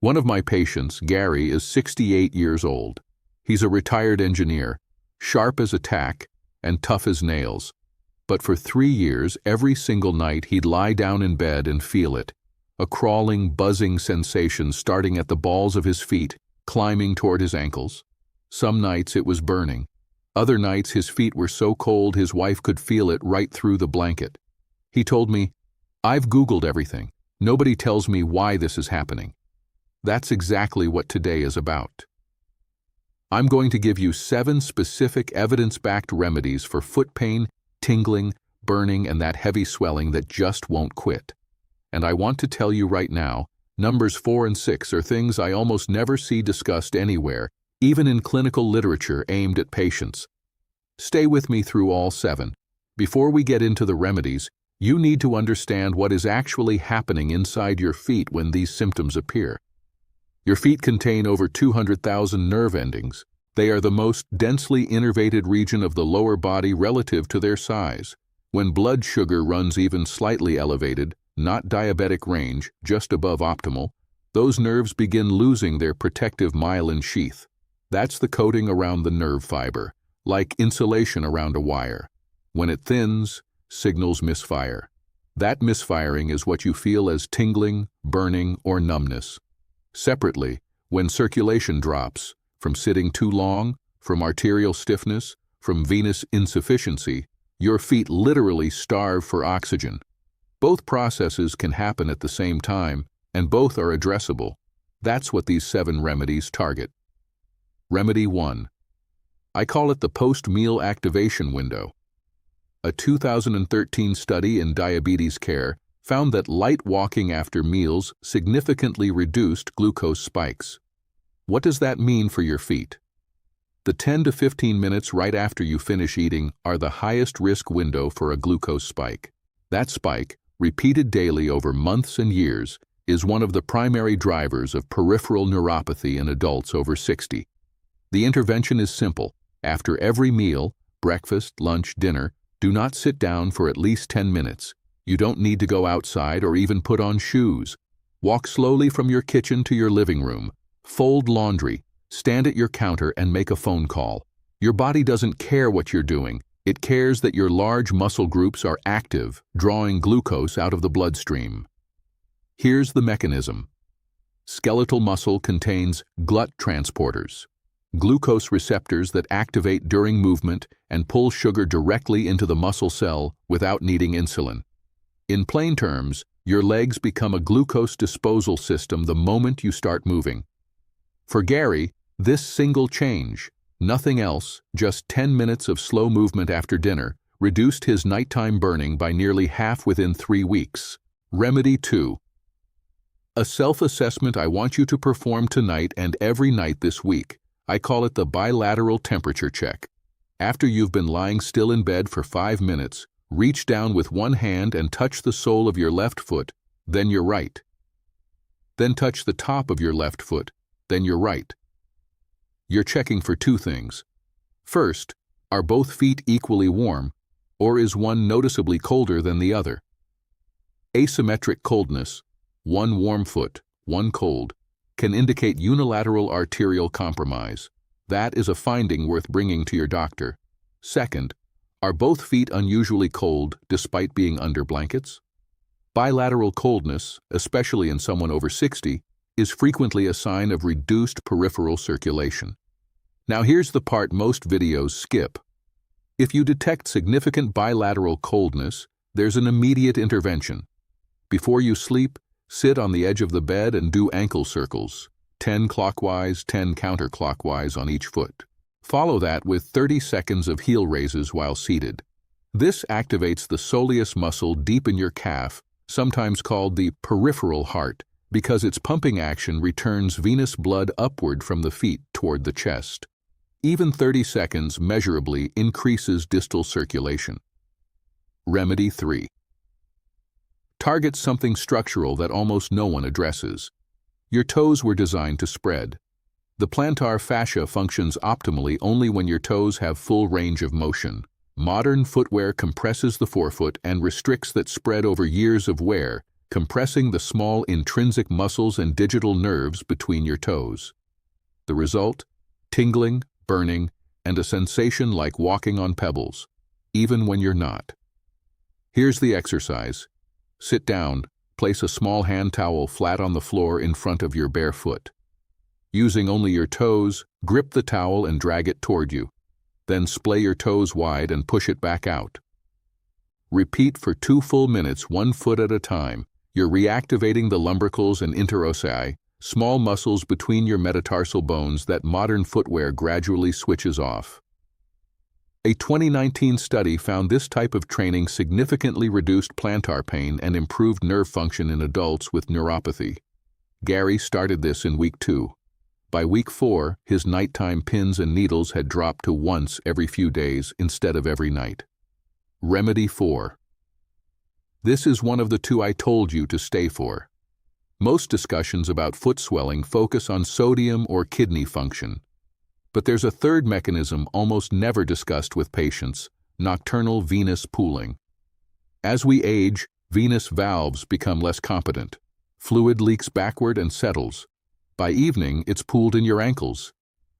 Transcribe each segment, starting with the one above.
One of my patients, Gary, is 68 years old. He's a retired engineer, sharp as a tack and tough as nails. But for 3 years, every single night he'd lie down in bed and feel it, a crawling, buzzing sensation starting at the balls of his feet, climbing toward his ankles. Some nights it was burning. Other nights his feet were so cold his wife could feel it right through the blanket. He told me, "I've Googled everything. Nobody tells me why this is happening." That's exactly what today is about. I'm going to give you 7 specific evidence-backed remedies for foot pain, tingling, burning, and that heavy swelling that just won't quit. And I want to tell you right now, numbers 4 and 6 are things I almost never see discussed anywhere, even in clinical literature aimed at patients. Stay with me through all 7. Before we get into the remedies, you need to understand what is actually happening inside your feet when these symptoms appear. Your feet contain over 200,000 nerve endings. They are the most densely innervated region of the lower body relative to their size. When blood sugar runs even slightly elevated, not diabetic range, just above optimal, those nerves begin losing their protective myelin sheath. That's the coating around the nerve fiber, like insulation around a wire. When it thins, signals misfire. That misfiring is what you feel as tingling, burning, or numbness. Separately, when circulation drops, from sitting too long, from arterial stiffness, from venous insufficiency, your feet literally starve for oxygen. Both processes can happen at the same time, and both are addressable. That's what these 7 remedies target. Remedy 1. I call it the post-meal activation window. A 2013 study in diabetes care found that light walking after meals significantly reduced glucose spikes. What does that mean for your feet? The 10 to 15 minutes right after you finish eating are the highest risk window for a glucose spike. That spike, repeated daily over months and years, is one of the primary drivers of peripheral neuropathy in adults over 60. The intervention is simple. After every meal, breakfast, lunch, dinner, do not sit down for at least 10 minutes. You don't need to go outside or even put on shoes. Walk slowly from your kitchen to your living room. Fold laundry. Stand at your counter and make a phone call. Your body doesn't care what you're doing. It cares that your large muscle groups are active, drawing glucose out of the bloodstream. Here's the mechanism. Skeletal muscle contains glut transporters, glucose receptors that activate during movement and pull sugar directly into the muscle cell without needing insulin. In plain terms, your legs become a glucose disposal system the moment you start moving. For Gary, this single change, nothing else, just 10 minutes of slow movement after dinner, reduced his nighttime burning by nearly half within 3 weeks. Remedy 2. A self-assessment I want you to perform tonight and every night this week. I call it the bilateral temperature check. After you've been lying still in bed for 5 minutes, reach down with one hand and touch the sole of your left foot, then your right. Then touch the top of your left foot, then your right. You're checking for 2 things. First, are both feet equally warm, or is one noticeably colder than the other? Asymmetric coldness, one warm foot, one cold, can indicate unilateral arterial compromise. That is a finding worth bringing to your doctor. Second, are both feet unusually cold despite being under blankets? Bilateral coldness, especially in someone over 60, is frequently a sign of reduced peripheral circulation. Now here's the part most videos skip. If you detect significant bilateral coldness, there's an immediate intervention. Before you sleep, sit on the edge of the bed and do ankle circles, 10 clockwise, 10 counterclockwise on each foot. Follow that with 30 seconds of heel raises while seated. This activates the soleus muscle deep in your calf, sometimes called the peripheral heart, because its pumping action returns venous blood upward from the feet toward the chest. Even 30 seconds measurably increases distal circulation. Remedy 3. Target something structural that almost no one addresses. Your toes were designed to spread. The plantar fascia functions optimally only when your toes have full range of motion. Modern footwear compresses the forefoot and restricts that spread over years of wear, compressing the small intrinsic muscles and digital nerves between your toes. The result? Tingling, burning, and a sensation like walking on pebbles, even when you're not. Here's the exercise. Sit down, place a small hand towel flat on the floor in front of your bare foot. Using only your toes, grip the towel and drag it toward you. Then splay your toes wide and push it back out. Repeat for 2 full minutes, 1 foot at a time. You're reactivating the lumbricals and interossei, small muscles between your metatarsal bones that modern footwear gradually switches off. A 2019 study found this type of training significantly reduced plantar pain and improved nerve function in adults with neuropathy. Gary started this in week 2. By week 4, his nighttime pins and needles had dropped to once every few days instead of every night. Remedy 4. This is one of the 2 I told you to stay for. Most discussions about foot swelling focus on sodium or kidney function. But there's a third mechanism almost never discussed with patients: nocturnal venous pooling. As we age, venous valves become less competent. Fluid leaks backward and settles. By evening, it's pooled in your ankles.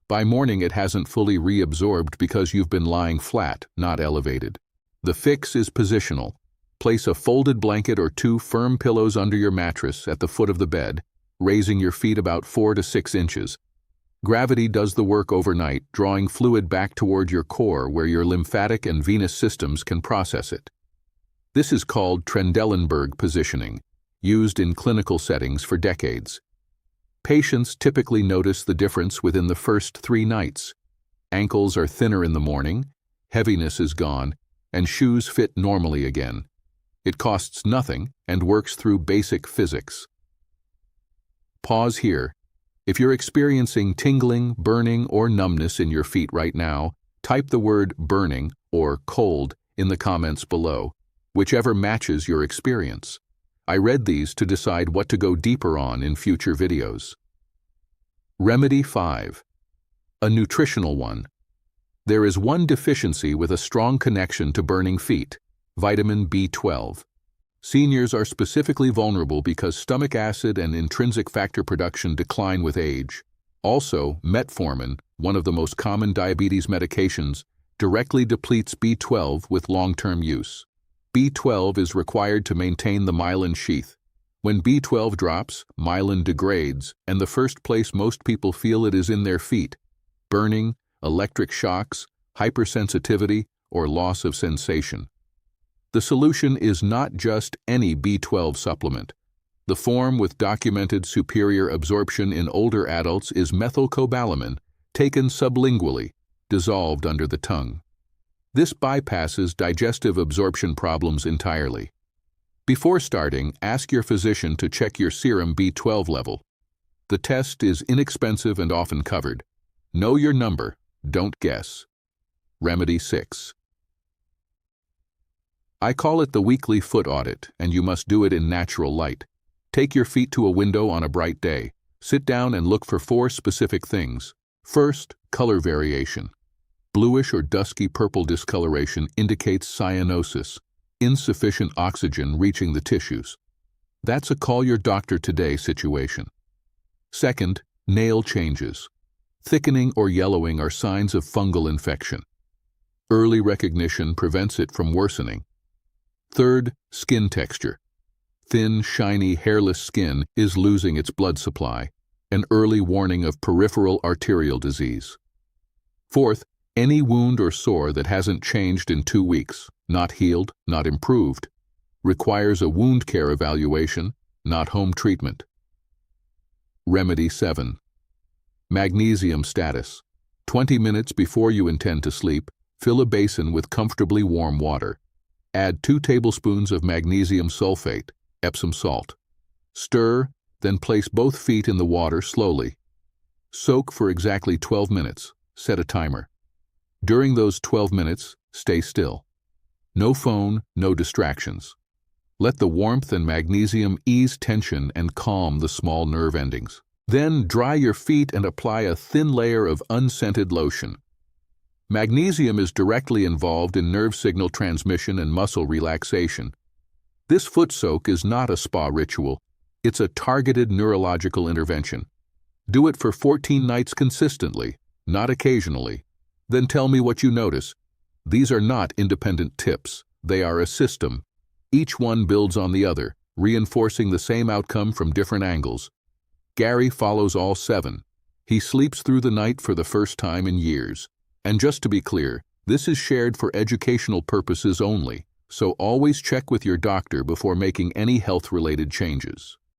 By morning, it hasn't fully reabsorbed because you've been lying flat, not elevated. The fix is positional. Place a folded blanket or 2 firm pillows under your mattress at the foot of the bed, raising your feet about 4 to 6 inches. Gravity does the work overnight, drawing fluid back toward your core where your lymphatic and venous systems can process it. This is called Trendelenburg positioning, used in clinical settings for decades. Patients typically notice the difference within the first 3 nights. Ankles are thinner in the morning, heaviness is gone, and shoes fit normally again. It costs nothing and works through basic physics. Pause here. If you're experiencing tingling, burning, or numbness in your feet right now, type the word burning or cold in the comments below, whichever matches your experience. I read these to decide what to go deeper on in future videos. Remedy 5. A nutritional one. There is one deficiency with a strong connection to burning feet: vitamin B12. Seniors are specifically vulnerable because stomach acid and intrinsic factor production decline with age. Also, metformin, one of the most common diabetes medications, directly depletes B12 with long-term use. B12 is required to maintain the myelin sheath. When B12 drops, myelin degrades, and the first place most people feel it is in their feet: burning, electric shocks, hypersensitivity, or loss of sensation. The solution is not just any B12 supplement. The form with documented superior absorption in older adults is methylcobalamin, taken sublingually, dissolved under the tongue. This bypasses digestive absorption problems entirely. Before starting, ask your physician to check your serum B12 level. The test is inexpensive and often covered. Know your number, don't guess. Remedy 6. I call it the weekly foot audit, and you must do it in natural light. Take your feet to a window on a bright day. Sit down and look for 4 specific things. First, color variation. Bluish or dusky purple discoloration indicates cyanosis, insufficient oxygen reaching the tissues. That's a call your doctor today situation. Second, nail changes. Thickening or yellowing are signs of fungal infection. Early recognition prevents it from worsening. Third, skin texture. Thin, shiny, hairless skin is losing its blood supply, an early warning of peripheral arterial disease. Fourth, any wound or sore that hasn't changed in 2 weeks, not healed, not improved, requires a wound care evaluation, not home treatment. Remedy 7. Magnesium status. 20 minutes before you intend to sleep, fill a basin with comfortably warm water. Add 2 tablespoons of magnesium sulfate, Epsom salt. Stir, then place both feet in the water slowly. Soak for exactly 12 minutes. Set a timer. During those 12 minutes, stay still. No phone, no distractions. Let the warmth and magnesium ease tension and calm the small nerve endings. Then dry your feet and apply a thin layer of unscented lotion. Magnesium is directly involved in nerve signal transmission and muscle relaxation. This foot soak is not a spa ritual. It's a targeted neurological intervention. Do it for 14 nights consistently, not occasionally. Then tell me what you notice. These are not independent tips. They are a system. Each one builds on the other, reinforcing the same outcome from different angles. Gary follows all 7. He sleeps through the night for the first time in years. And just to be clear, this is shared for educational purposes only, so always check with your doctor before making any health-related changes.